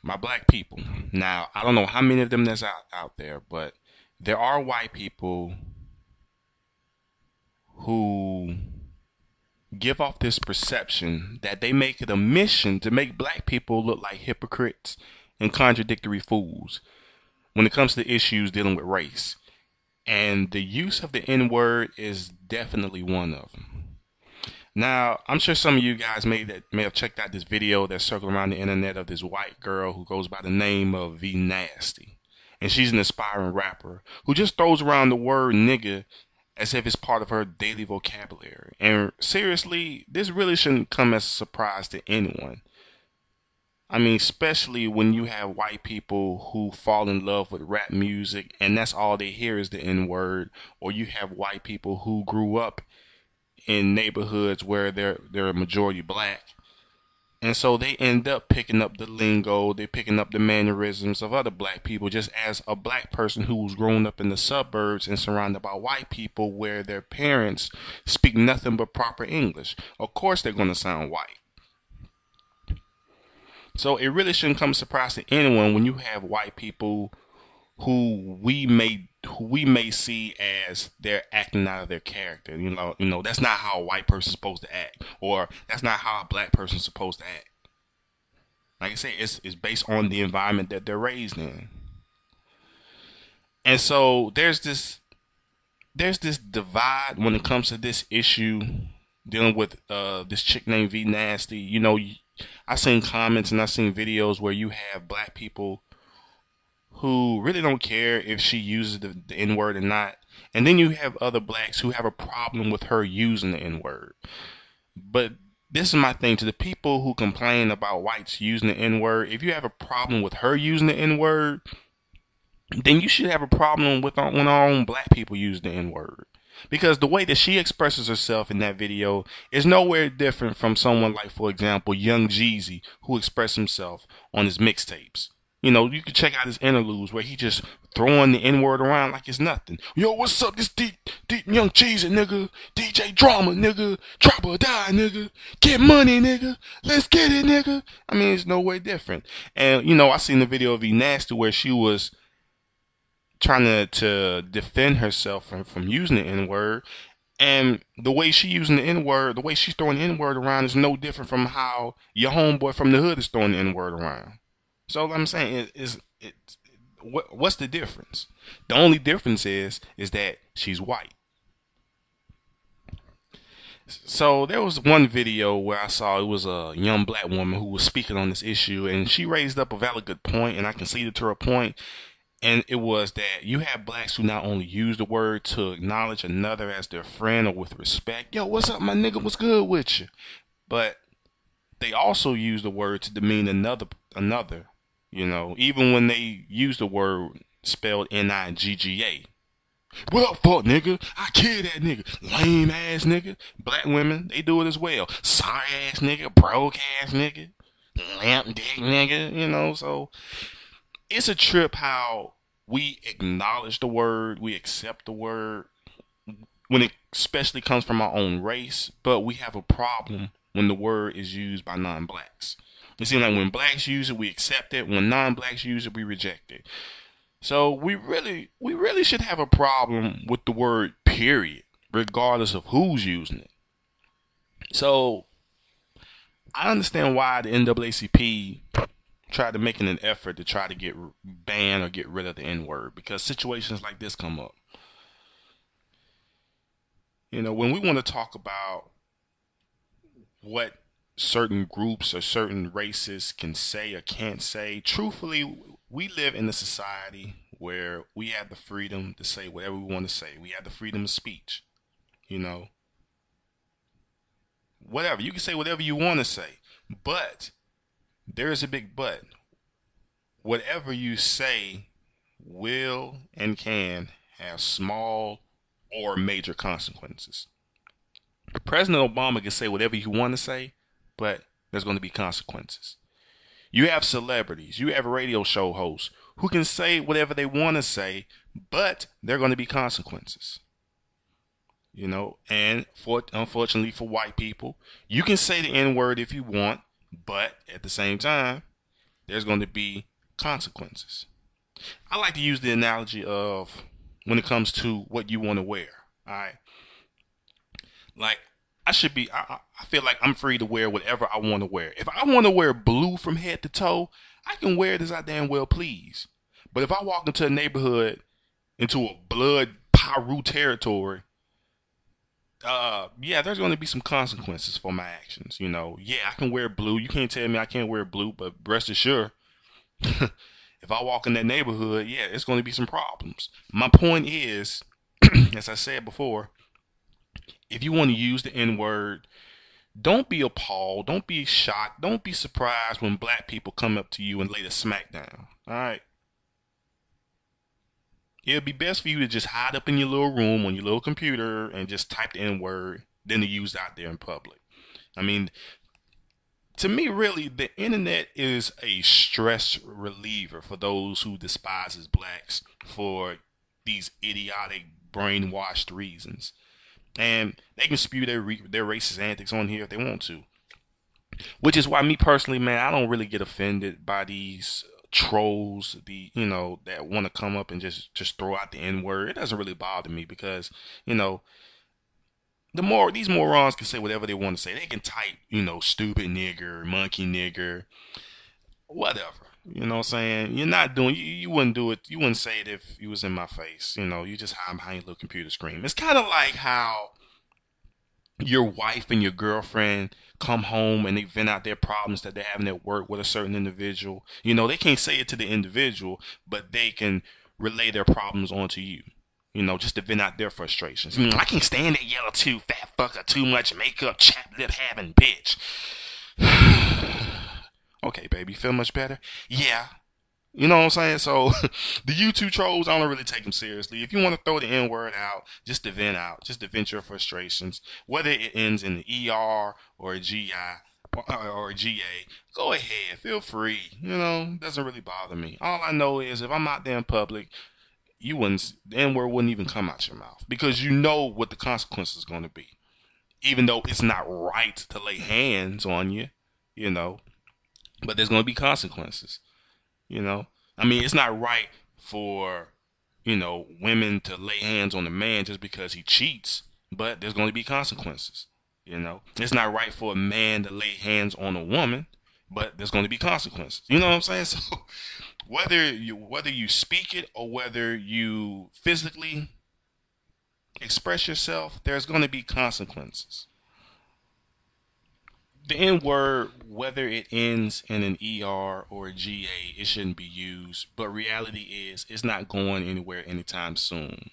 my black people. Now, I don't know how many of them there's out there, but there are white people who give off this perception that they make it a mission to make black people look like hypocrites and contradictory fools when it comes to issues dealing with race. And the use of the N word is definitely one of them. Now, I'm sure some of you guys may have checked out this video that's circling around the internet of this white girl who goes by the name of V Nasty. And she's an aspiring rapper who just throws around the word nigga as if it's part of her daily vocabulary. And seriously, this really shouldn't come as a surprise to anyone. I mean, especially when you have white people who fall in love with rap music and that's all they hear is the N word, or you have white people who grew up in neighborhoods where they're a majority black. And so they end up picking up the lingo, they're picking up the mannerisms of other black people, just as a black person who's grown up in the suburbs and surrounded by white people where their parents speak nothing but proper English. Of course they're going to sound white. So it really shouldn't come as a surprise to anyone when you have white people who we may see as they're acting out of their character. That's not how a white person's supposed to act, or that's not how a black person's supposed to act. Like I say, it's based on the environment that they're raised in. And so there's this divide when it comes to this issue dealing with this chick named V Nasty. I've seen comments and I've seen videos where you have black people who really don't care if she uses the N-word or not. And then you have other blacks who have a problem with her using the N-word. But this is my thing to the people who complain about whites using the N-word. If you have a problem with her using the N-word, then you should have a problem with when our own black people use the N-word. Because the way that she expresses herself in that video is nowhere different from someone like, for example, Young Jeezy, who expressed himself on his mixtapes. You can check out his interludes where he just throwing the N-word around like it's nothing. Yo, what's up, this deep Young Jeezy, nigga? DJ Drama, nigga. Drop or die, nigga. Get money, nigga. Let's get it, nigga. I mean, it's no way different. And, I seen the video of E Nasty where she was trying to defend herself from using the N-word. And the way she's using the N-word, the way she's throwing the N-word around is no different from how your homeboy from the hood is throwing the N-word around. So what I'm saying what's the difference? The only difference is that she's white. So there was one video where I saw it was a young black woman who was speaking on this issue, and she raised up a valid good point, and I conceded to her point. And it was that you have blacks who not only use the word to acknowledge another as their friend or with respect. Yo, what's up, my nigga? What's good with you? But they also use the word to demean another. Even when they use the word spelled Nigga. What up, fuck nigga? I kill that nigga. Lame ass nigga. Black women, they do it as well. Sorry ass nigga. Broke ass nigga. Lamp dick nigga. So it's a trip how we acknowledge the word, we accept the word when it especially comes from our own race, but we have a problem when the word is used by non-blacks. It seems like when blacks use it, we accept it. When non-blacks use it, we reject it. So we really should have a problem with the word period, regardless of who's using it. So I understand why the NAACP tried to make an effort to try to get banned or get rid of the N-word, because situations like this come up. When we want to talk about what certain groups or certain races can say or can't say, truthfully, we live in a society where we have the freedom to say whatever we want to say. We have the freedom of speech. Whatever. You can say whatever you want to say. But there is a big but. Whatever you say will and can have small or major consequences. President Obama can say whatever you want to say, but there's going to be consequences. You have celebrities, you have radio show hosts who can say whatever they want to say, but there are going to be consequences. And unfortunately for white people, you can say the N-word if you want, but at the same time, there's going to be consequences. I like to use the analogy of when it comes to what you want to wear. All right. Like, I feel like I'm free to wear whatever I want to wear. If I want to wear blue from head to toe, I can wear it as I damn well please. But if I walk into a neighborhood, into a blood Pyru territory, yeah, there's going to be some consequences for my actions. Yeah, I can wear blue. You can't tell me I can't wear blue, but rest assured, if I walk in that neighborhood, yeah, it's going to be some problems. My point is, as I said before, if you want to use the N word, don't be appalled, don't be shocked, don't be surprised when black people come up to you and lay the smack down. All right. It'll be best for you to just hide up in your little room on your little computer and just type the N word than to use it out there in public. I mean, to me, really, the internet is a stress reliever for those who despises blacks for these idiotic, brainwashed reasons. And they can spew their racist antics on here if they want to. Which is why, me personally, man, I don't really get offended by these trolls, that want to come up and just throw out the N word. It doesn't really bother me because, these morons can say whatever they want to say. They can type, stupid nigger, monkey nigger, whatever. You know what I'm saying? You're not doing, you wouldn't do it. You wouldn't say it if you was in my face. You just hide behind your little computer screen. It's kind of like how your wife and your girlfriend come home and they vent out their problems that they're having at work with a certain individual. They can't say it to the individual, but they can relay their problems onto you. Just to vent out their frustrations. I can't stand that yellow too fat fucker, too much makeup, chapped lip having bitch. Okay, baby, feel much better? Yeah. You know what I'm saying? So, the YouTube trolls, I don't really take them seriously. If you want to throw the N-word out, just to vent your frustrations, whether it ends in the ER or a GI or a GA, go ahead, feel free. It doesn't really bother me. All I know is if I'm out there in public, the N-word wouldn't even come out your mouth because you know what the consequence is going to be. Even though it's not right to lay hands on you, but there's going to be consequences. I mean, it's not right for, women to lay hands on a man just because he cheats, but there's going to be consequences. It's not right for a man to lay hands on a woman, but there's going to be consequences. You know what I'm saying? So whether you speak it or whether you physically express yourself, there's going to be consequences. The N-word, whether it ends in an ER or a GA, it shouldn't be used. But reality is, it's not going anywhere anytime soon.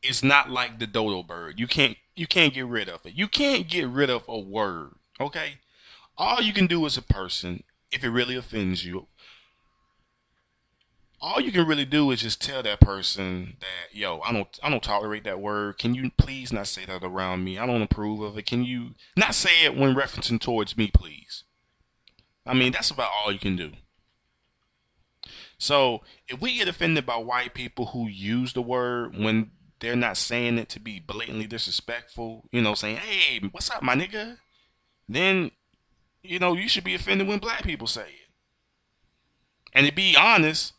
It's not like the dodo bird. You can't get rid of it. You can't get rid of a word, okay? All you can do as a person, if it really offends you, all you can really do is just tell that person that, yo, I don't tolerate that word. Can you please not say that around me? I don't approve of it. Can you not say it when referencing towards me, please? I mean, that's about all you can do. So if we get offended by white people who use the word when they're not saying it to be blatantly disrespectful, saying, hey, what's up, my nigga? Then, you should be offended when black people say it. And to be honest,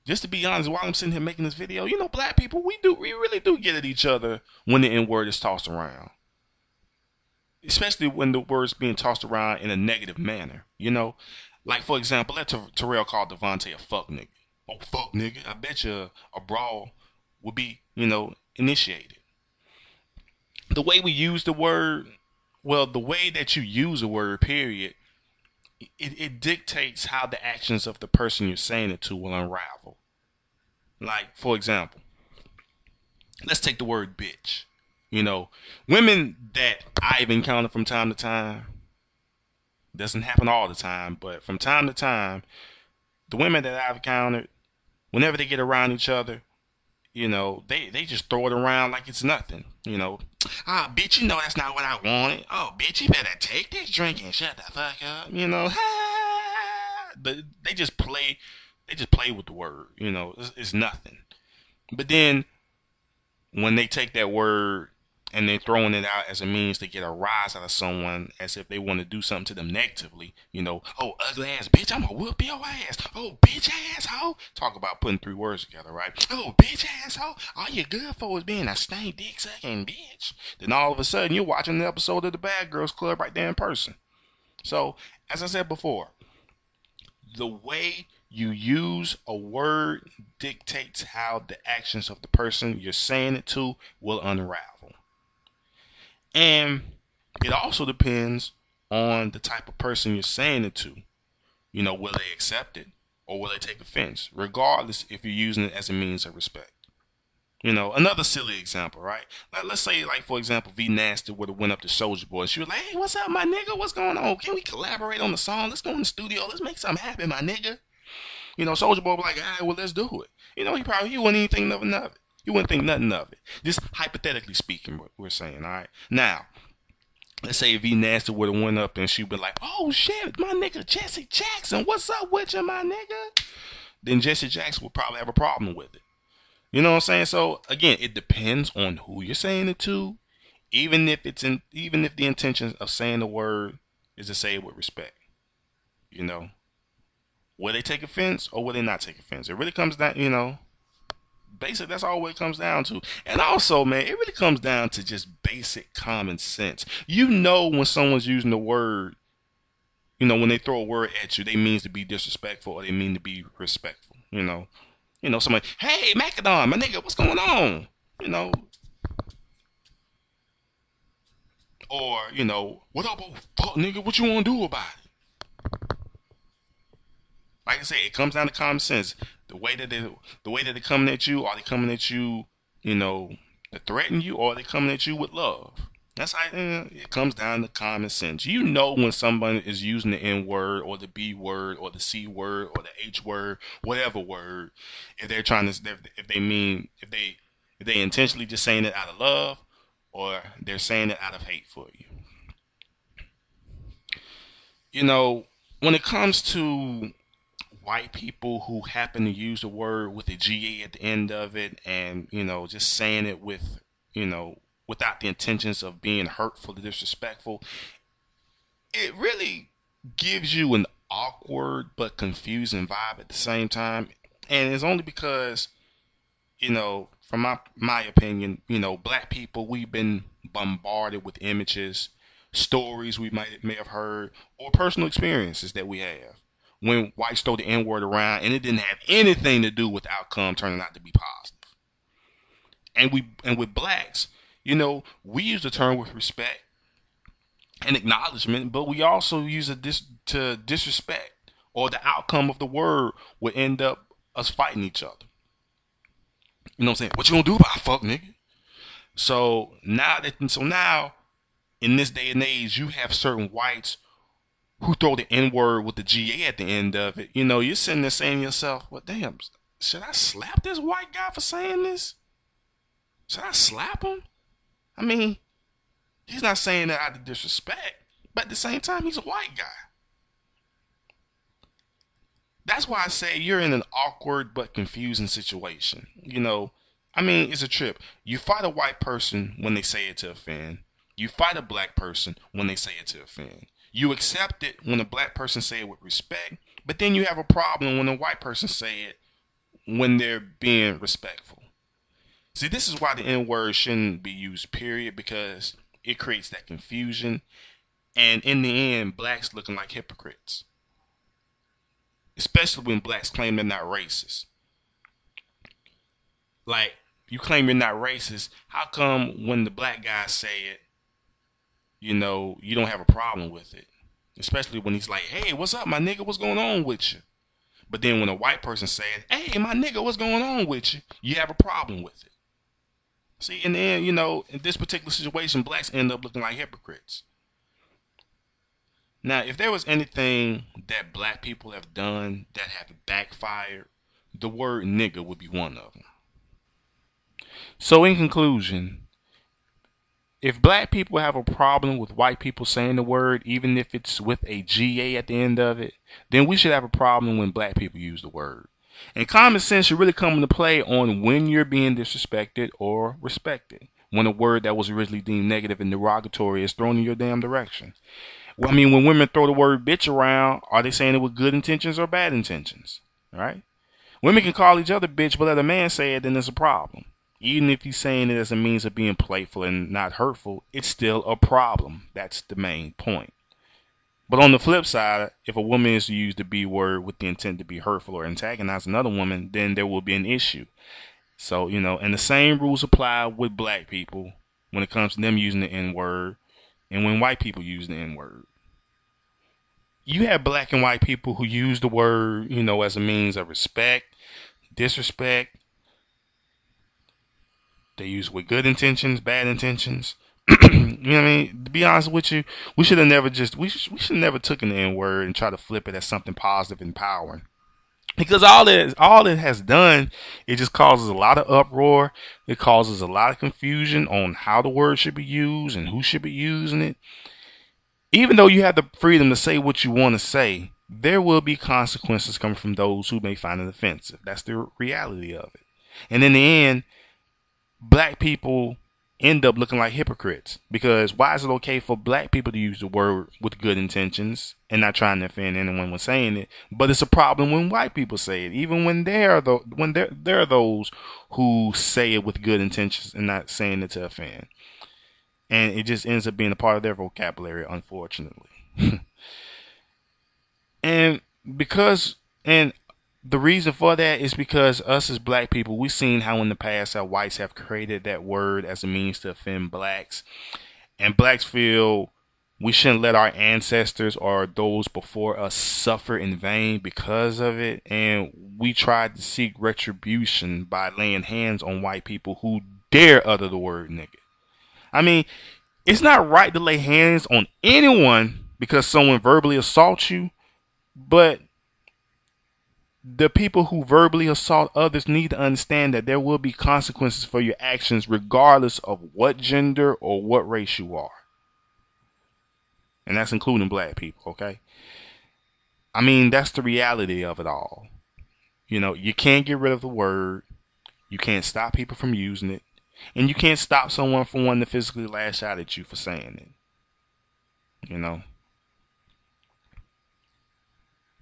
while I'm sitting here making this video, black people, we really do get at each other when the N-word is tossed around. Especially when the word's being tossed around in a negative manner, Like, for example, let Terrell call Devontae a fuck nigga. Oh, fuck nigga. I bet you a brawl would be, initiated. The way we use the word, the way that you use a word, period, it dictates how the actions of the person you're saying it to will unravel. Like, for example, let's take the word bitch. Women that I've encountered from time to time, doesn't happen all the time, but from time to time, the women that I've encountered, whenever they get around each other, they just throw it around like it's nothing. Ah, bitch, that's not what I wanted. Oh, bitch, you better take this drink and shut the fuck up. But they just play with the word. It's nothing. But then when they take that word and they're throwing it out as a means to get a rise out of someone, as if they want to do something to them negatively. Oh, ugly ass bitch, I'm gonna whoop your ass. Oh, bitch asshole. Talk about putting three words together, right? Oh, bitch asshole. All you're good for is being a stank dick sucking bitch. Then all of a sudden, you're watching the episode of the Bad Girls Club right there in person. So, as I said before, the way you use a word dictates how the actions of the person you're saying it to will unravel. And it also depends on the type of person you're saying it to. Will they accept it or will they take offense? Regardless if you're using it as a means of respect. Another silly example, right? Let's say, for example, V Nasty would have went up to Soulja Boy. She was like, "Hey, what's up, my nigga? What's going on? Can we collaborate on the song? Let's go in the studio. Let's make something happen, my nigga." Soulja Boy was like, "All right, well, let's do it." He wouldn't even think nothing of it. He wouldn't think nothing of it. Just hypothetically speaking, what we're saying, all right? Now, let's say V Nasty would have went up and she'd be like, "Oh, shit, my nigga Jesse Jackson. What's up with you, my nigga?" Then Jesse Jackson would probably have a problem with it. You know what I'm saying? So again, it depends on who you're saying it to. Even if the intention of saying the word is to say it with respect. Will they take offense or will they not take offense? It really comes down, basically that's all it comes down to. And also, man, it really comes down to just basic common sense. When someone's using the word, when they throw a word at you, they means to be disrespectful or they mean to be respectful. Somebody, "Hey, Macadon, my nigga, what's going on?" Or, "What up, old fuck nigga, what you want to do about it?" Like I say, it comes down to common sense. The way that they're coming at you, are they coming at you, to threaten you, or are they coming at you with love? That's how it comes down to common sense. When somebody is using the N word or the B word or the C word or the H word, whatever word, if they're trying to, if they intentionally just saying it out of love or they're saying it out of hate for you. When it comes to white people who happen to use the word with a GA at the end of it and, just saying it with, without the intentions of being hurtful or disrespectful, it really gives you an awkward but confusing vibe at the same time. And it's only because, from my opinion, black people, we've been bombarded with images, stories we may have heard, or personal experiences that we have. When whites throw the N-word around and it didn't have anything to do with the outcome turning out to be positive. And with blacks, we use the term with respect and acknowledgement, but we also use it to disrespect, or the outcome of the word would end up us fighting each other. You know what I'm saying? "What you gonna do about it, fuck nigga?" So now in this day and age, you have certain whites who throw the N-word with the GA at the end of it. You're sitting there saying to yourself, "Well, damn, should I slap this white guy for saying this? Should I slap him? I mean, he's not saying that out of disrespect, but at the same time, he's a white guy." That's why I say you're in an awkward but confusing situation. It's a trip. You fight a white person when they say it to offend. You fight a black person when they say it to offend. You accept it when a black person say it with respect, but then you have a problem when a white person say it when they're being respectful. See, this is why the N-word shouldn't be used, period, because it creates that confusion. And in the end, blacks looking like hypocrites. Especially when blacks claim they're not racist. Like, you claim you're not racist, how come when the black guys say it, you don't have a problem with it? Especially when he's like, "Hey, what's up, my nigga? What's going on with you?" But then when a white person says, "Hey, my nigga, what's going on with you?" you have a problem with it. See, in the end, in this particular situation, blacks end up looking like hypocrites. Now, if there was anything that black people have done that have backfired, the word nigga would be one of them. So in conclusion, if black people have a problem with white people saying the word, even if it's with a GA at the end of it, then we should have a problem when black people use the word. And common sense should really come into play on when you're being disrespected or respected. when a word that was originally deemed negative and derogatory is thrown in your damn direction. Well, I mean, when women throw the word bitch around, are they saying it with good intentions or bad intentions? Right? Women can call each other bitch, but let a man say it, then it's a problem. Even if he's saying it as a means of being playful and not hurtful, it's still a problem. That's the main point. But on the flip side, if a woman is to use the B word with the intent to be hurtful or antagonize another woman, then there will be an issue. So, and the same rules apply with black people when it comes to them using the N word and when white people use the N word. You have black and white people who use the word, as a means of respect, disrespect. They use it with good intentions, bad intentions. You know what I mean? To be honest with you, we should have never we should never took an N word and try to flip it as something positive and empowering. Because all it has done, it just causes a lot of uproar. It causes a lot of confusion on how the word should be used and who should be using it. Even though you have the freedom to say what you want to say, there will be consequences coming from those who may find it offensive. That's the reality of it. And in the end, black people end up looking like hypocrites, because why is it okay for black people to use the word with good intentions and not trying to offend anyone when saying it, but it's a problem when white people say it, even when there are those who say it with good intentions and not saying it to offend, and it just ends up being a part of their vocabulary, unfortunately. and the reason for that is because us as black people, we've seen how in the past how whites have created that word as a means to offend blacks. And blacks feel we shouldn't let our ancestors or those before us suffer in vain because of it. And we tried to seek retribution by laying hands on white people who dare utter the word nigga. I mean, it's not right to lay hands on anyone because someone verbally assaults you, but the people who verbally assault others need to understand that there will be consequences for your actions regardless of what gender or what race you are. And that's including black people, okay? I mean, that's the reality of it all. You can't get rid of the word. You can't stop people from using it. And you can't stop someone from wanting to physically lash out at you for saying it.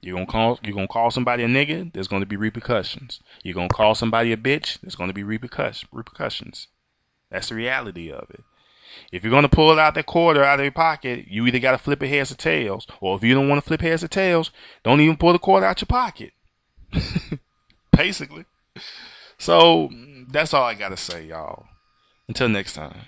You're gonna call somebody a nigga, there's gonna be repercussions. You're gonna call somebody a bitch, there's gonna be repercussions. That's the reality of it. If you're gonna pull out that quarter out of your pocket, you either gotta flip it heads or tails. Or if you don't want to flip heads or tails, don't even pull the quarter out your pocket. Basically. So that's all I gotta say, y'all. Until next time.